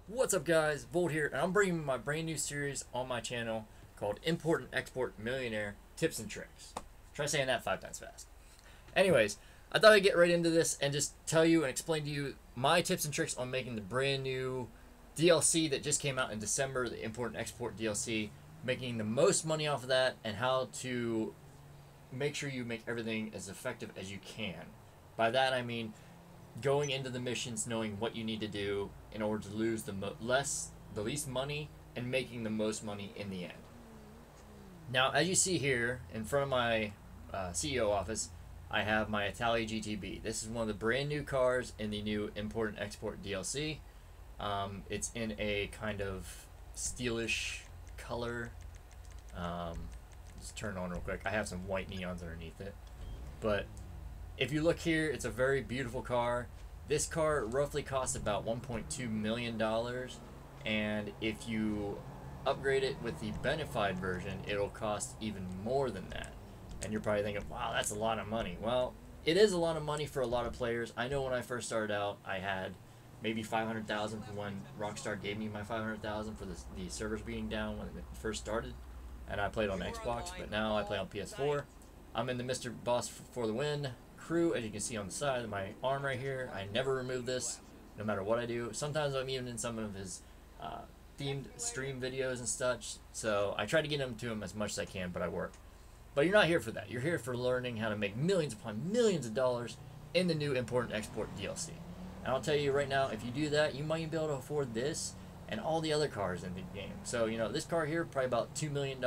What's up guys, Volt here, and I'm bringing my brand new series on my channel called Import and Export Millionaire Tips and Tricks. Try saying that 5 times fast. Anyways, I thought I'd get right into this and just tell you and explain to you my tips and tricks on making the brand new DLC that just came out in December, the Import and Export DLC, making the most money off of that and how to make sure you make everything as effective as you can. By that I mean going into the missions knowing what you need to do in order to lose the least money and making the most money in the end. Now, as you see here in front of my CEO office, I have my Italia GTB. This is one of the brand new cars in the new Import and Export DLC. It's in a kind of steelish color. Just turn it on real quick. I have some white neons underneath it, but if you look here, it's a very beautiful car. This car roughly costs about $1.2 million, and if you upgrade it with the benefied version, it'll cost even more than that. And you're probably thinking, wow, that's a lot of money. Well, it is a lot of money for a lot of players. I know when I first started out, I had maybe $500,000 from when Rockstar gave me my $500,000 for the servers being down when it first started, and I played on Xbox, but now I play on PS4. I'm in the Mr. Boss for the Win crew, as you can see on the side of my arm right here. I never remove this, no matter what I do. Sometimes I'm even in some of his themed stream videos and such, so I try to get to him as much as I can, but I work. But you're not here for that. You're here for learning how to make millions upon millions of dollars in the new Import and Export DLC. And I'll tell you right now, if you do that, you might even be able to afford this and all the other cars in the game. So, you know, this car here, probably about $2 million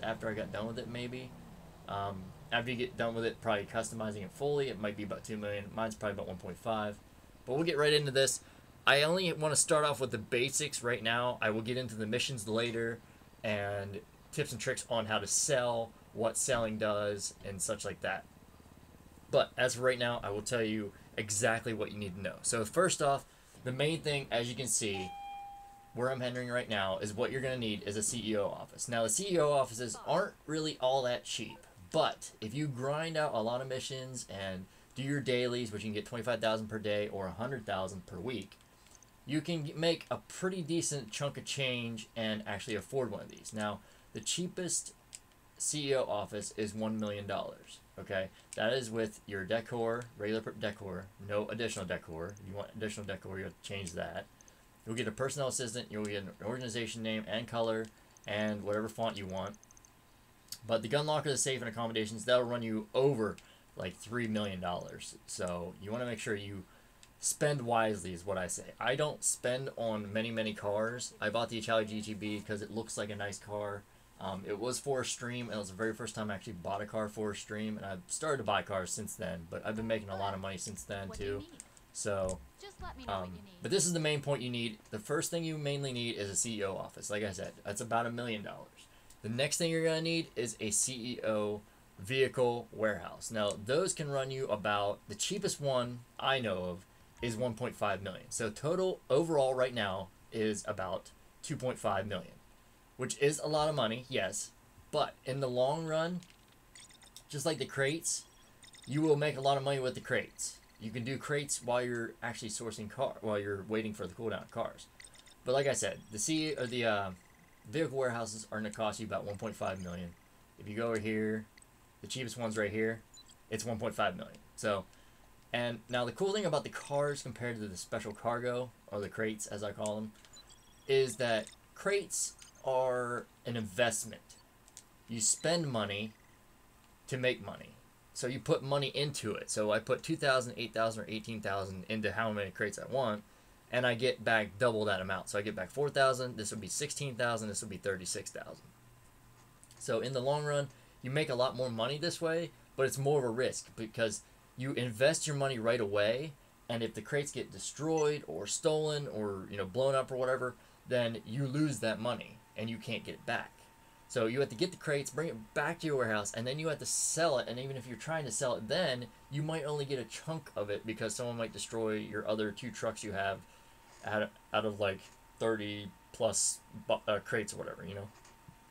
after I got done with it, maybe. After you get done with it, probably customizing it fully, it might be about $2 million. Mine's probably about 1.5. But we'll get right into this. I only want to start off with the basics right now. I will get into the missions later and tips and tricks on how to sell, what selling does, and such like that. But as for right now, I will tell you exactly what you need to know. So first off, the main thing, as you can see, where I'm heading right now, is what you're going to need is a CEO office. Now, the CEO offices aren't really all that cheap. But if you grind out a lot of missions and do your dailies, which you can get 25,000 per day or 100,000 per week, you can make a pretty decent chunk of change and actually afford one of these. Now, the cheapest CEO office is $1 million. Okay, that is with your decor, regular decor, no additional decor. If you want additional decor, you have to change that. You'll get a personnel assistant. You'll get an organization name and color and whatever font you want. But the gun locker, the safe, and accommodations, that'll run you over like $3 million. So you want to make sure you spend wisely is what I say. I don't spend on many cars. I bought the Italia GTB because it looks like a nice car. It was for a stream, and it was the very first time I actually bought a car for a stream. And I've started to buy cars since then, but I've been making a lot of money since then too. So, but this is the main point you need. The first thing you mainly need is a CEO office. Like I said, that's about $1 million. The next thing you're going to need is a CEO vehicle warehouse. Now, those can run you about, the cheapest one I know of is 1.5 million. So total overall right now is about 2.5 million, which is a lot of money, yes. But in the long run, just like the crates, you will make a lot of money with the crates. You can do crates while you're actually sourcing while you're waiting for the cooldown of cars. But like I said, the vehicle warehouses are going to cost you about 1.5 million. If you go over here, the cheapest one's right here, it's 1.5 million. So, and now the cool thing about the cars compared to the special cargo, or the crates as I call them, is that crates are an investment. You spend money to make money. So you put money into it. So I put 2,000, 8,000, or 18,000 into how many crates I want, and I get back double that amount. So I get back 4,000, this would be 16,000, this would be 36,000. So in the long run, you make a lot more money this way, but it's more of a risk because you invest your money right away, and if the crates get destroyed or stolen or, you know, blown up or whatever, then you lose that money and you can't get it back. So you have to get the crates, bring it back to your warehouse, and then you have to sell it. And even if you're trying to sell it then, you might only get a chunk of it because someone might destroy your other 2 trucks you have out of like 30 plus crates or whatever, you know.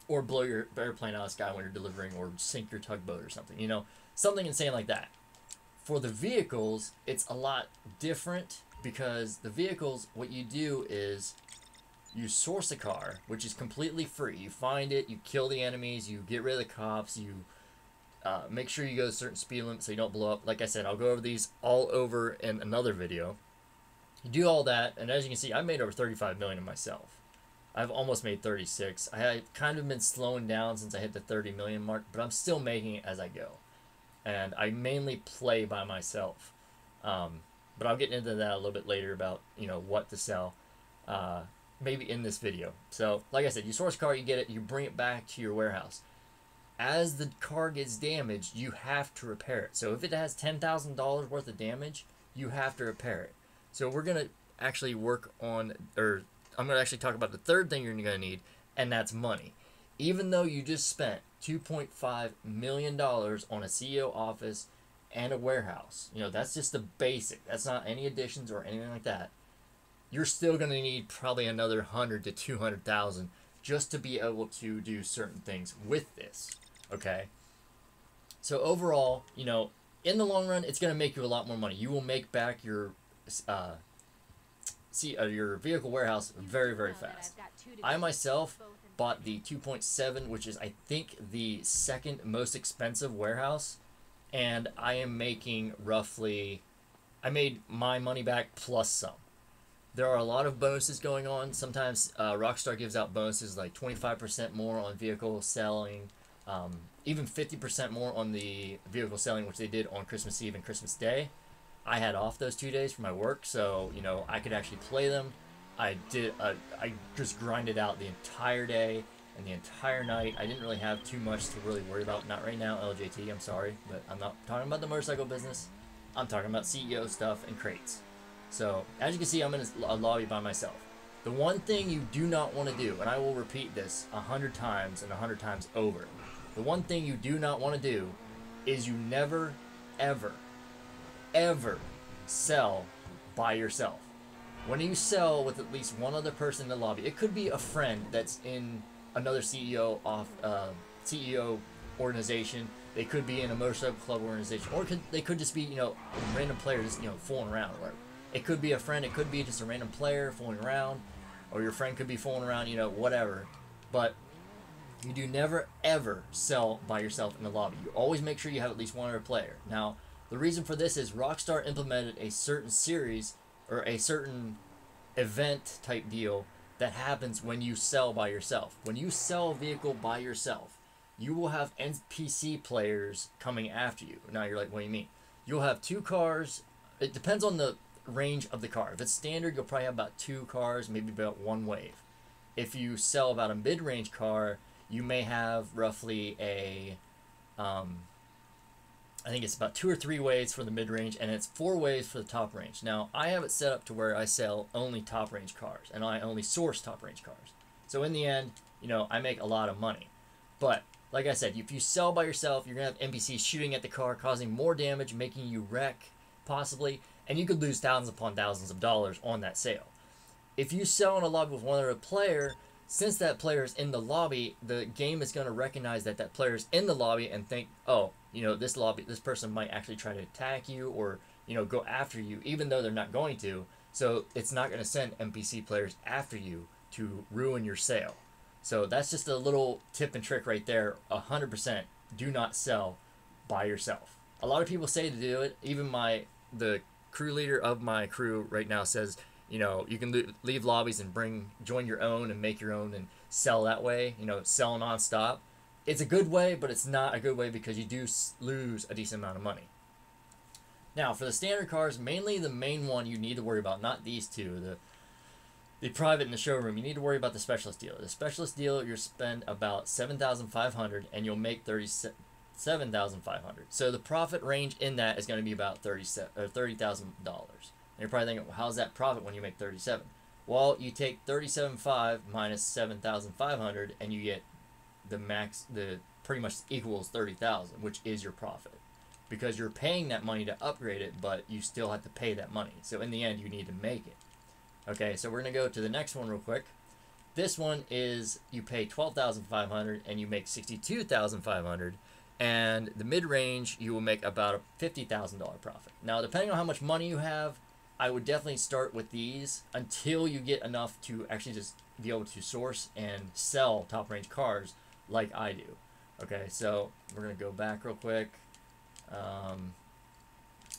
Or blow your airplane out of the sky when you're delivering, or sink your tugboat or something, you know. Something insane like that. For the vehicles, it's a lot different because the vehicles, what you do is you source a car, which is completely free. You find it, you kill the enemies, you get rid of the cops, you make sure you go a certain speed limit so you don't blow up. Like I said, I'll go over these all over in another video. You do all that, and as you can see, I made over 35 million of myself. I've almost made 36. I have kind of been slowing down since I hit the 30 million mark, but I'm still making it as I go. And I mainly play by myself. But I'll get into that a little bit later about, you know, what to sell. Maybe in this video. So, like I said, you source a car, you get it, you bring it back to your warehouse. As the car gets damaged, you have to repair it. So if it has $10,000 worth of damage, you have to repair it. So we're going to actually work on, or I'm going to actually talk about the third thing you're going to need, and that's money. Even though you just spent $2.5 million on a CEO office and a warehouse, you know, that's just the basic. That's not any additions or anything like that. You're still going to need probably another 100 to 200,000 just to be able to do certain things with this. Okay. So overall, you know, in the long run, it's going to make you a lot more money. You will make back your your vehicle warehouse very, very fast. I myself bought the 2.7, which is I think the second most expensive warehouse, and I am making roughly, I made my money back plus some. There are a lot of bonuses going on. Sometimes Rockstar gives out bonuses like 25% more on vehicle selling, even 50% more on the vehicle selling, which they did on Christmas Eve and Christmas Day. I had off those 2 days for my work, so you know I could actually play them. I just grinded out the entire day and the entire night. I didn't really have too much to really worry about. Not right now, LJT. I'm sorry, but I'm not talking about the motorcycle business. I'm talking about CEO stuff and crates. So, as you can see, I'm in a lobby by myself. The one thing you do not want to do, and I will repeat this 100 times and 100 times over, the one thing you do not want to do is you never, ever, ever sell by yourself. When you sell with at least one other person in the lobby, it could be a friend that's in another CEO organization. They could be in a motorcycle club organization, or they could just be, you know, random players, you know, fooling around or whatever. It could be a friend, it could be just a random player fooling around, or your friend could be fooling around, you know, whatever. But you do never, ever sell by yourself in the lobby. You always make sure you have at least one other player. Now, the reason for this is Rockstar implemented a certain series, or a certain event type deal that happens when you sell by yourself. When you sell a vehicle by yourself, you will have NPC players coming after you. Now you're like, what do you mean? You'll have two cars. It depends on the range of the car. If it's standard, you'll probably have about 2 cars, maybe about 1 wave. If you sell about a mid-range car, you may have roughly a I think it's about 2 or 3 waves for the mid-range, and it's 4 waves for the top range. Now, I have it set up to where I sell only top-range cars, and I only source top-range cars. So in the end, you know, I make a lot of money. But, like I said, if you sell by yourself, you're going to have NPCs shooting at the car, causing more damage, making you wreck, possibly, and you could lose thousands upon thousands of dollars on that sale. If you sell in a lobby with one other player, since that player is in the lobby, the game is going to recognize that that player is in the lobby and think, oh, you know, this person might actually try to attack you or, you know, go after you, even though they're not going to. So it's not going to send NPC players after you to ruin your sale. So that's just a little tip and trick right there. 100% do not sell by yourself. A lot of people say to do it. Even the crew leader of my crew right now says, you know, you can leave lobbies and join your own and make your own and sell that way, you know, sell nonstop. It's a good way, but it's not a good way because you do lose a decent amount of money. Now, for the standard cars, mainly the main one you need to worry about, not these two, the private and the showroom, you need to worry about the specialist dealer. The specialist dealer, you'll spend about $7,500 and you'll make $37,500. So the profit range in that is going to be about $30,000. And you're probably thinking, well, how's that profit when you make 37? Well, you take 37.5 minus 7,500 and you get the max, the pretty much equals 30,000, which is your profit. Because you're paying that money to upgrade it, but you still have to pay that money. So in the end, you need to make it. Okay, so we're going to go to the next one real quick. This one is you pay $12,500 and you make $62,500. And the mid-range, you will make about a $50,000 profit. Now, depending on how much money you have, I would definitely start with these until you get enough to actually just be able to source and sell top range cars like I do. Okay, so we're gonna go back real quick. I'm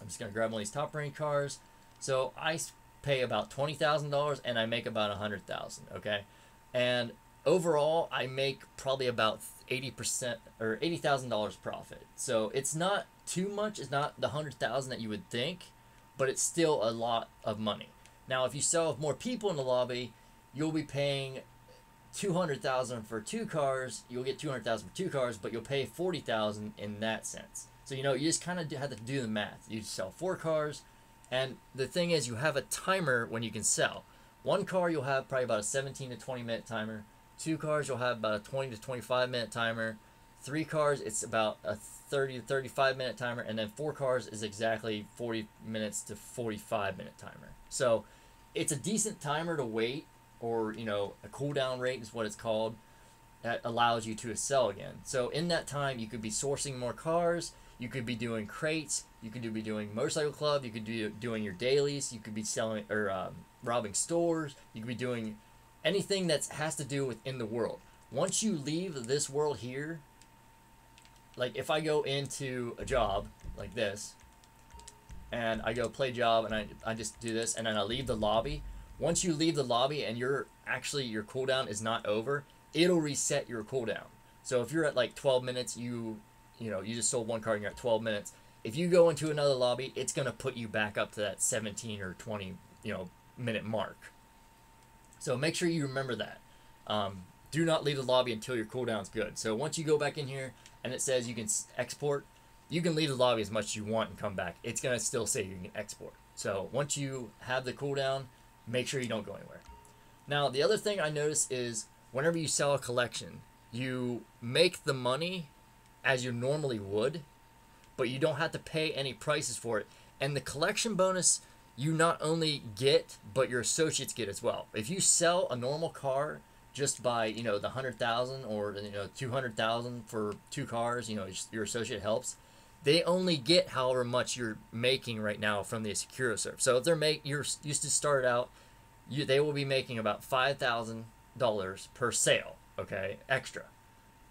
just gonna grab one of these top range cars. So I pay about $20,000 and I make about 100,000. Okay, and overall I make probably about 80% or $80,000 profit. So it's not too much. It's not the 100,000 that you would think, but it's still a lot of money. Now, if you sell with more people in the lobby, you'll be paying 200,000 for 2 cars. You'll get 200,000 for 2 cars, but you'll pay 40,000 in that sense. So you just kind of have to do the math. You sell 4 cars, and the thing is, you have a timer when you can sell. 1 car you'll have probably about a 17 to 20 minute timer. 2 cars you'll have about a 20 to 25 minute timer. 3 cars it's about a 30 to 35 minute timer, and then 4 cars is exactly 40 minutes to 45 minute timer. So it's a decent timer to wait, or a cooldown rate is what it's called, that allows you to sell again. So in that time you could be sourcing more cars, you could be doing crates, you could be doing motorcycle club, you could be doing your dailies, you could be selling or robbing stores, you could be doing anything that has to do within the world. Once you leave this world here, like if I go into a job like this and I go play job and I just do this and then I leave the lobby, once you leave the lobby and your cooldown is not over, it'll reset your cooldown. So if you're at like 12 minutes, you just sold 1 car and you're at 12 minutes. If you go into another lobby, it's going to put you back up to that 17 or 20 minute mark. So make sure you remember that. Do not leave the lobby until your cooldown's good. So once you go back in here and it says you can export, you can leave the lobby as much as you want and come back. It's going to still say you can export. So once you have the cooldown, make sure you don't go anywhere. Now, the other thing I notice is whenever you sell a collection, you make the money as you normally would, but you don't have to pay any prices for it. And the collection bonus you not only get, but your associates get as well. If you sell a normal car just by the 100,000 or 200,000 for 2 cars, your associate helps, they only get however much you're making right now from the SecuroServe. So if you're used to start out, they will be making about $5,000 per sale, okay, extra,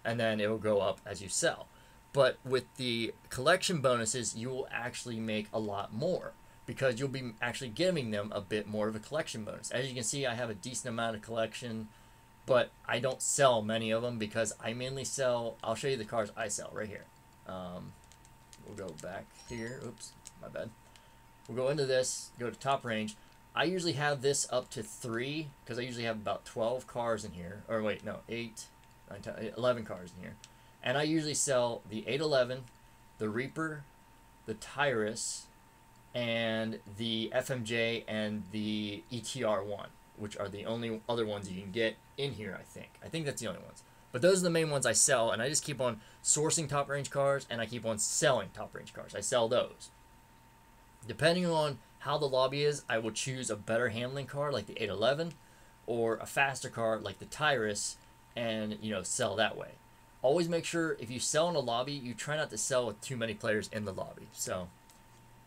and then it will go up as you sell. But with the collection bonuses, you will actually make a lot more because you'll be actually giving them a bit more of a collection bonus. As you can see, I have a decent amount of collection, but I don't sell many of them because I mainly sell, I'll show you the cars I sell right here. We'll go back here. Oops, my bad. We'll go into this, go to top range. I usually have this up to 3 because I usually have about 12 cars in here. Or wait, no, 8, 9, 10, 11 cars in here. And I usually sell the 811, the Reaper, the Tyrus, and the FMJ and the ETR1, which are the only other ones you can get in here, I think. I think that's the only ones. But those are the main ones I sell, and I just keep on sourcing top range cars, and I keep on selling top range cars. I sell those. Depending on how the lobby is, I will choose a better handling car like the 811 or a faster car like the Tyrus and sell that way. Always make sure if you sell in a lobby, you try not to sell with too many players in the lobby. So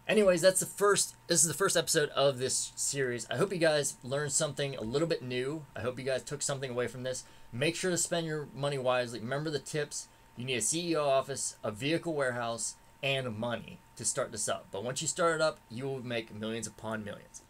anyways, this is the first episode of this series. I hope you guys learned something a little bit new. I hope you guys took something away from this. Make sure to spend your money wisely. Remember the tips. You need a CEO office, a vehicle warehouse, and money to start this up. But once you start it up, you will make millions upon millions.